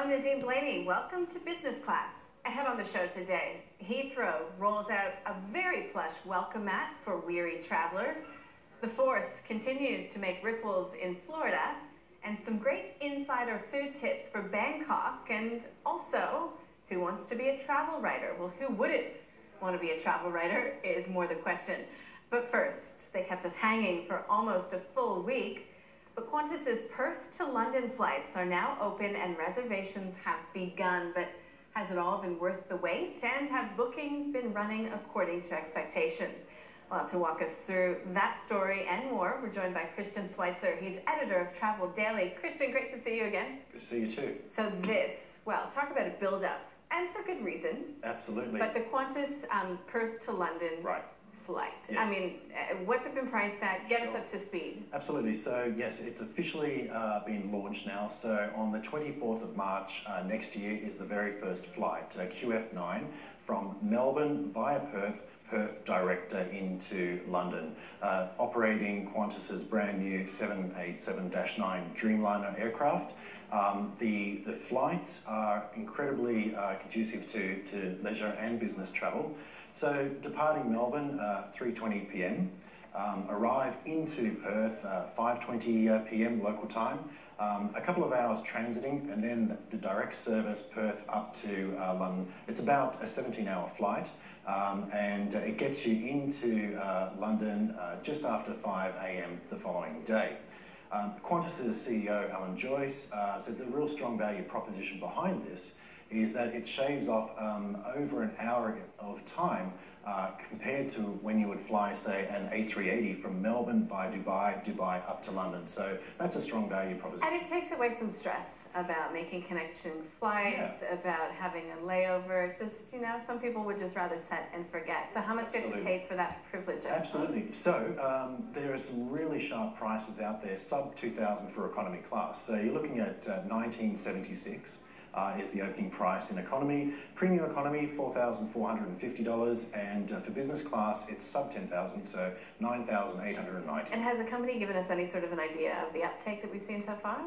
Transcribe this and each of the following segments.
I'm Nadine Blaney. Welcome to Business Class. Ahead on the show today, Heathrow rolls out a very plush welcome mat for weary travelers. The Force continues to make ripples in Florida, and some great insider food tips for Bangkok, and also, who wants to be a travel writer? Well, who wouldn't want to be a travel writer is more the question. But first, they kept us hanging for almost a full week. But Qantas's Perth to London flights are now open and reservations have begun. But has it all been worth the wait? And have bookings been running according to expectations? Well, to walk us through that story and more, we're joined by Christian Schweitzer. He's editor of Travel Daily. Christian, great to see you again. Good to see you too. So this, well, talk about a build-up, and for good reason. Absolutely. But the Qantas Perth to London flight. Yes. I mean, what's it been priced at? Get us up to speed. Absolutely. So yes, it's officially been launched now. So on the 24th of March next year is the very first flight, QF9, from Melbourne via Perth, Perth direct into London, operating Qantas's brand new 787-9 Dreamliner aircraft. The flights are incredibly conducive to leisure and business travel. So departing Melbourne 3:20 p.m, arrive into Perth 5:20 p.m. local time, a couple of hours transiting, and then the direct service Perth up to London. It's about a 17-hour flight, and it gets you into London just after 5 a.m. the following day. Qantas's CEO, Alan Joyce, said the real strong value proposition behind this is that it shaves off over an hour of time compared to when you would fly, say, an A380 from Melbourne via Dubai up to London. So that's a strong value proposition. And it takes away some stress about making connection flights, about having a layover. Just, you know, some people would just rather set and forget. So how much do you have to pay for that privilege? Absolutely. So there are some really sharp prices out there, sub 2,000 for economy class. So you're looking at 1976. Is the opening price in economy. Premium economy, $4,450, and for business class, it's sub 10,000, so $9,890. And has the company given us any sort of an idea of the uptake that we've seen so far?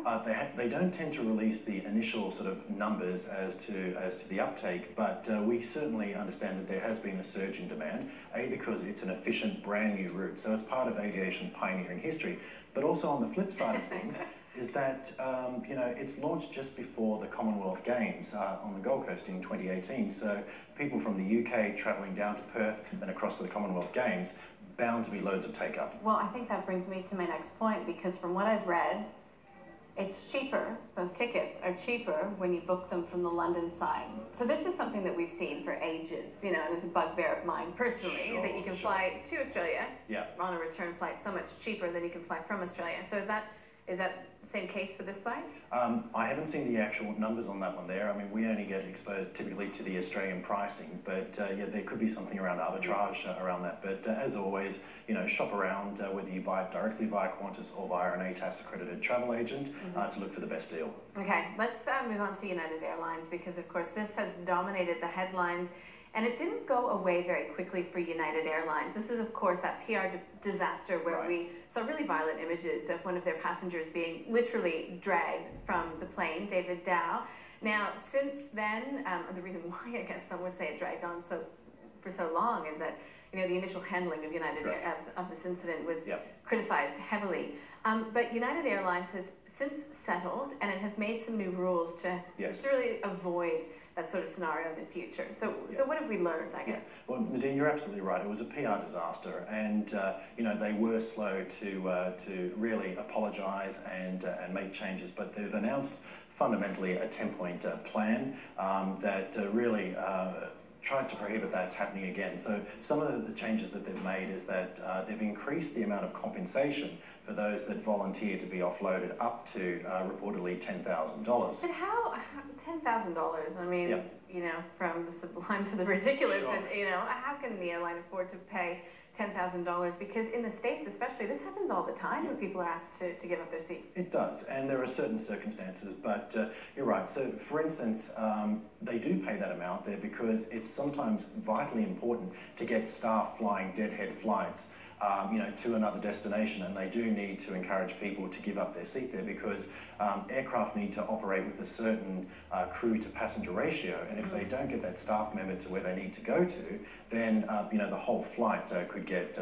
They don't tend to release the initial sort of numbers as to the uptake, but we certainly understand that there has been a surge in demand, because it's an efficient, brand new route, so it's part of aviation pioneering history. But also on the flip side of things, is that, you know, it's launched just before the Commonwealth Games on the Gold Coast in 2018. So people from the UK travelling down to Perth and across to the Commonwealth Games, bound to be loads of take-up. Well, I think that brings me to my next point, because from what I've read, it's cheaper, those tickets are cheaper when you book them from the London side. So this is something that we've seen for ages, you know, and it's a bugbear of mine personally, that you can fly to Australia on a return flight so much cheaper than you can fly from Australia. So is that the same case for this flight? I haven't seen the actual numbers on that one there. I mean, we only get exposed typically to the Australian pricing, but yeah, there could be something around arbitrage around that. But as always, you know, shop around whether you buy it directly via Qantas or via an ATAS accredited travel agent to look for the best deal. Okay, let's move on to United Airlines, because of course this has dominated the headlines. And it didn't go away very quickly for United Airlines. This is, of course, that PR disaster where we saw really violent images of one of their passengers being literally dragged from the plane, David Dow. Now, since then, the reason why I guess some would say it dragged on for so long is that, you know, the initial handling of United of this incident was criticized heavily. But United Airlines has since settled, and it has made some new rules to really avoid that sort of scenario in the future. So what have we learned, I guess? Well, Nadine, you're absolutely right. It was a PR disaster, and you know, they were slow to really apologise and make changes. But they've announced fundamentally a 10-point plan that really tries to prohibit that happening again. So some of the changes that they've made is that they've increased the amount of compensation for those that volunteer to be offloaded up to reportedly $10,000. But how $10,000? I mean, you know, from the sublime to the ridiculous, and you know, how can the airline afford to pay $10,000? Because in the States especially, this happens all the time when people are asked to give up their seats. It does, and there are certain circumstances, but you're right. So for instance, they do pay that amount there because it's sometimes vitally important to get staff flying deadhead flights to another destination, and they do need to encourage people to give up their seat there because aircraft need to operate with a certain crew to passenger ratio, and if they don't get that staff member to where they need to go to, then the whole flight could get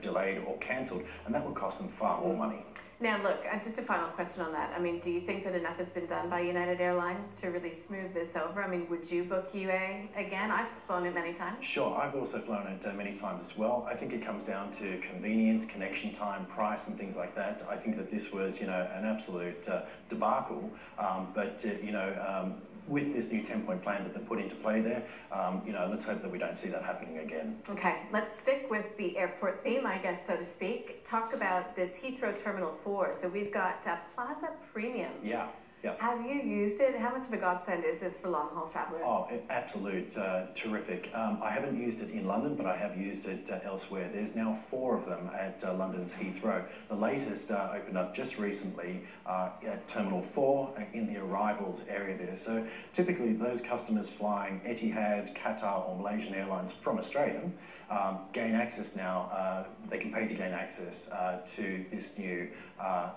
delayed or cancelled, and that would cost them far more money. Now, look, just a final question on that. I mean, do you think that enough has been done by United Airlines to really smooth this over? I mean, would you book UA again? I've flown it many times. Sure, I've also flown it many times as well. I think it comes down to convenience, connection time, price, and things like that. I think that this was, an absolute debacle, with this new 10-point plan that they put into play there, let's hope that we don't see that happening again. Okay, let's stick with the airport theme, I guess, so to speak. Talk about this Heathrow Terminal 4. So we've got Plaza Premium. Yeah. Yep. Have you used it? How much of a godsend is this for long-haul travellers? Oh, absolute terrific. I haven't used it in London, but I have used it elsewhere. There's now 4 of them at London's Heathrow. The latest opened up just recently at Terminal 4 in the arrivals area there. So typically those customers flying Etihad, Qatar or Malaysian Airlines from Australia gain access now. They can pay to gain access to this new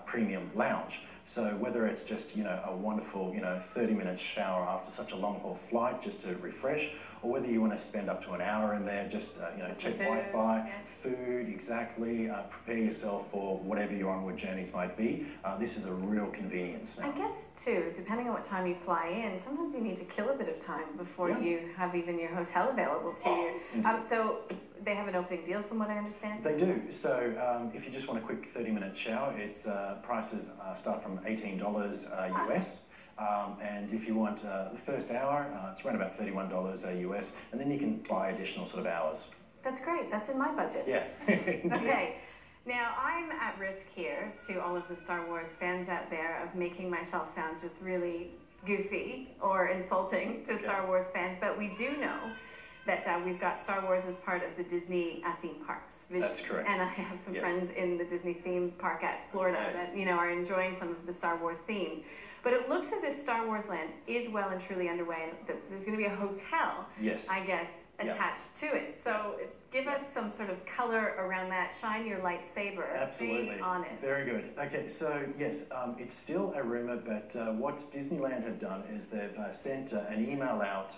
premium lounge. So whether it's just, a wonderful, 30-minute shower after such a long-haul flight just to refresh, or whether you want to spend up to an hour in there, just, check Wi-Fi, food, exactly, prepare yourself for whatever your onward journeys might be. This is a real convenience now. I guess, too, depending on what time you fly in, sometimes you need to kill a bit of time before you have even your hotel available to you. So they have an opening deal from what I understand? They do. So if you just want a quick 30-minute shower, its prices start from $18 US. And if you want the first hour, it's around about $31 US, and then you can buy additional sort of hours. That's great. That's in my budget. Yeah. Okay. Now, I'm at risk here, to all of the Star Wars fans out there, of making myself sound just really goofy or insulting to Star Wars fans, but we do know that we've got Star Wars as part of the Disney theme parks. That's correct. And I have some friends in the Disney theme park at Florida that, are enjoying some of the Star Wars themes. But it looks as if Star Wars Land is well and truly underway, and there's going to be a hotel, I guess, attached to it. So give us some sort of color around that. Shine your lightsaber on it. Very good. Okay, so yes, it's still a rumor, but what Disneyland have done is they've sent an email out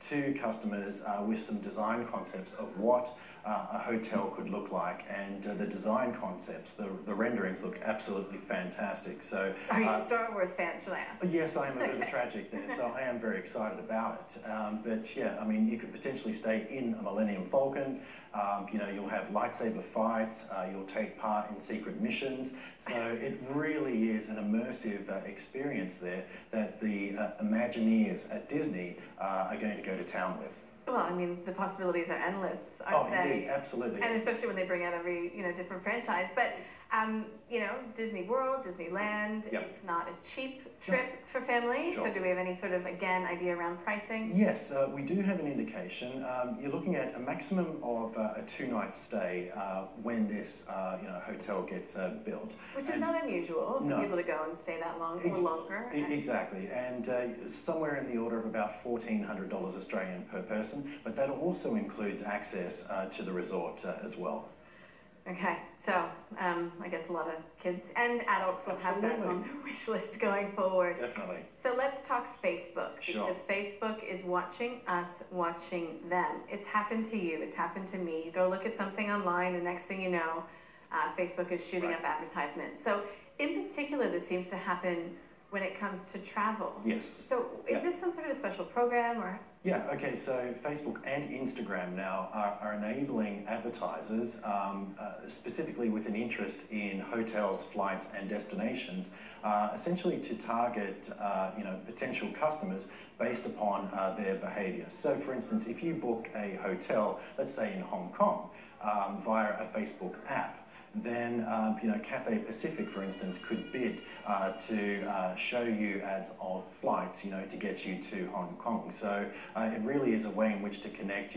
to customers with some design concepts of what a hotel could look like, and the design concepts, the renderings look absolutely fantastic. So, are you a Star Wars fan, should I ask? Yes, I am a bit of a tragic there, so I am very excited about it. But yeah, I mean, you could potentially stay in a Millennium Falcon. You'll have lightsaber fights, you'll take part in secret missions. So it really is an immersive experience there that the Imagineers at Disney are going to go to town with. Well, I mean, the possibilities are endless, aren't they? Indeed, absolutely. And especially when they bring out every, different franchise. But, Disney World, Disneyland, it's not a cheap trip for families. So do we have any sort of, again, idea around pricing? Yes, we do have an indication. You're looking at a maximum of a 2-night stay when this, hotel gets built. Which is not unusual for people to go and stay that long or longer. Exactly, and somewhere in the order of about $1,400 Australian per person, but that also includes access to the resort as well. Okay, so I guess a lot of kids and adults will have that on their wish list going forward. Definitely. So let's talk Facebook, because Facebook is watching us, watching them. It's happened to you, it's happened to me. You go look at something online, and next thing you know, Facebook is shooting up advertisements. So in particular, this seems to happen when it comes to travel. Yes. So is this some sort of a special program, or? Yeah, okay, so Facebook and Instagram now are enabling advertisers, specifically with an interest in hotels, flights and destinations, essentially to target potential customers based upon their behaviour. So for instance, if you book a hotel, let's say in Hong Kong, via a Facebook app, then Cathay Pacific, for instance, could bid to show you ads of flights, to get you to Hong Kong. So it really is a way in which to connect,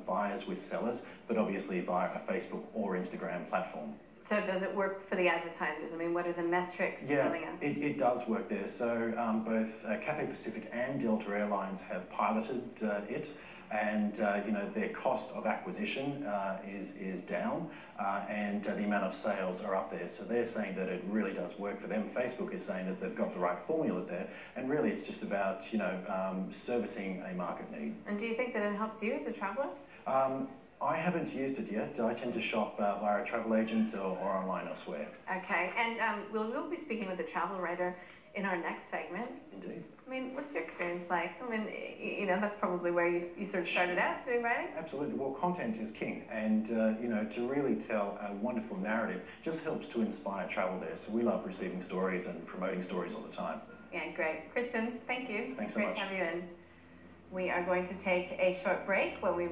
buyers with sellers, but obviously via a Facebook or Instagram platform. So does it work for the advertisers? I mean, what are the metrics telling us? It does work there. So both Cathay Pacific and Delta Airlines have piloted it. and you know, their cost of acquisition is down, and the amount of sales are up there. So they're saying that it really does work for them. Facebook is saying that they've got the right formula there, and really it's just about, you know, servicing a market need. And do you think that it helps you as a traveller? I haven't used it yet. I tend to shop via a travel agent or online elsewhere. Okay, and we'll be speaking with a travel writer in our next segment. Indeed. I mean, what's your experience like? I mean, you know, that's probably where you sort of started out doing writing? Absolutely. Well, content is king, and you know, to really tell a wonderful narrative just helps to inspire travel there. So we love receiving stories and promoting stories all the time. Yeah, great. Christian, thank you. Thanks so much. Great to have you in. We are going to take a short break when we